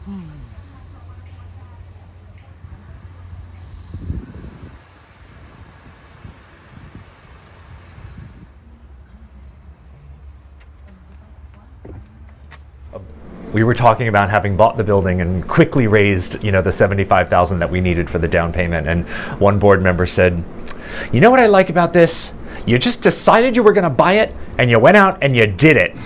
We were talking about having bought the building and quickly raised, the $75,000 that we needed for the down payment. And one board member said, "You know what I like about this? You just decided you were going to buy it, and you went out and you did it."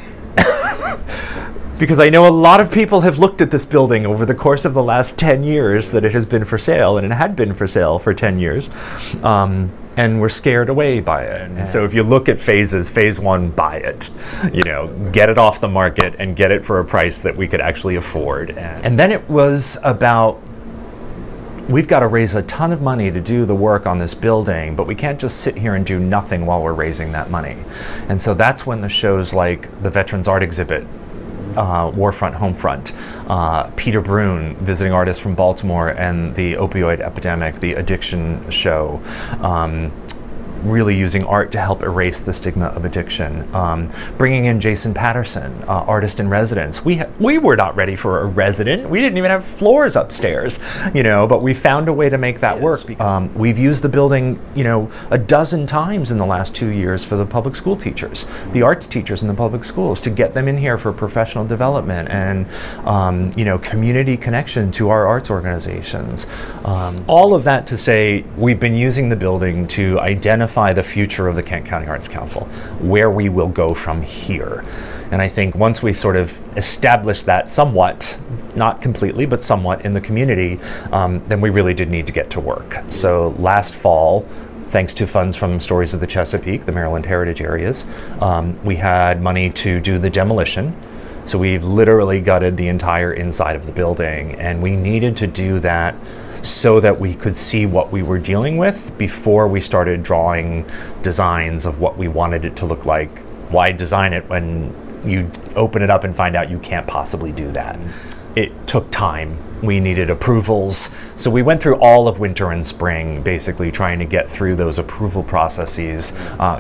Because I know a lot of people have looked at this building over the course of the last 10 years that it has been for sale, and it had been for sale for 10 years. And we're scared away by it. And so if you look at phases, phase one, buy it, get it off the market and get it for a price that we could actually afford. And then it was about, we've got to raise a ton of money to do the work on this building, but we can't just sit here and do nothing while we're raising that money. And so that's when the shows like the Veterans Art Exhibit, Warfront, Homefront, Peter Brune, visiting artist from Baltimore, and the opioid epidemic, the addiction show, really using art to help erase the stigma of addiction. Bringing in Jason Patterson, artist in residence. We were not ready for a resident. We didn't even have floors upstairs, but we found a way to make that work. We've used the building, a dozen times in the last 2 years for the public school teachers, the arts teachers in the public schools, to get them in here for professional development and, community connection to our arts organizations. All of that to say, we've been using the building to identify the future of the Kent County Arts Council, where we will go from here. And I think once we sort of establish that somewhat, not completely, but somewhat in the community, then we really did need to get to work. So last fall, thanks to funds from Stories of the Chesapeake, the Maryland Heritage Areas, we had money to do the demolition. So we've literally gutted the entire inside of the building, and we needed to do that so that we could see what we were dealing with before we started drawing designs of what we wanted it to look like. Why design it when you open it up and find out you can't possibly do that? It took time. We needed approvals. So we went through all of winter and spring, basically trying to get through those approval processes,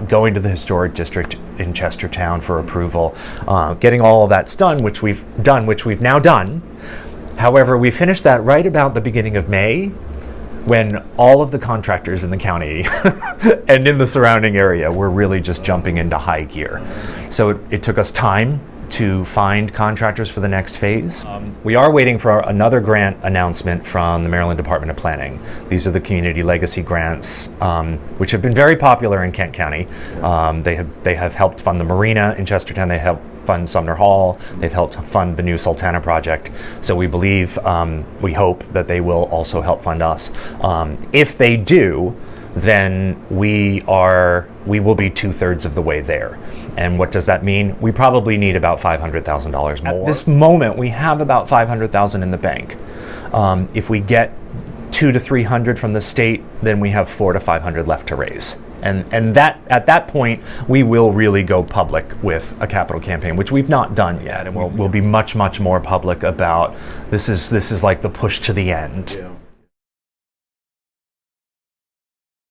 going to the historic district in Chestertown for approval, getting all of that done, which we've now done. However, we finished that right about the beginning of May, when all of the contractors in the county and in the surrounding area were really just jumping into high gear. So it took us time to find contractors for the next phase. We are waiting for another grant announcement from the Maryland Department of Planning. These are the community legacy grants, which have been very popular in Kent County. They have helped fund the marina in Chestertown. They helped fund Sumner Hall. They've helped fund the new Sultana project. So we believe, we hope that they will also help fund us. If they do, then we will be 2/3 of the way there. And what does that mean? We probably need about $500,000 more. At this moment, we have about $500,000 in the bank. If we get 200 to 300 from the state, then we have 400 to 500 left to raise. And that at that point, we will really go public with a capital campaign, which we've not done yet. And we'll be much, much more public about this is like the push to the end. Yeah.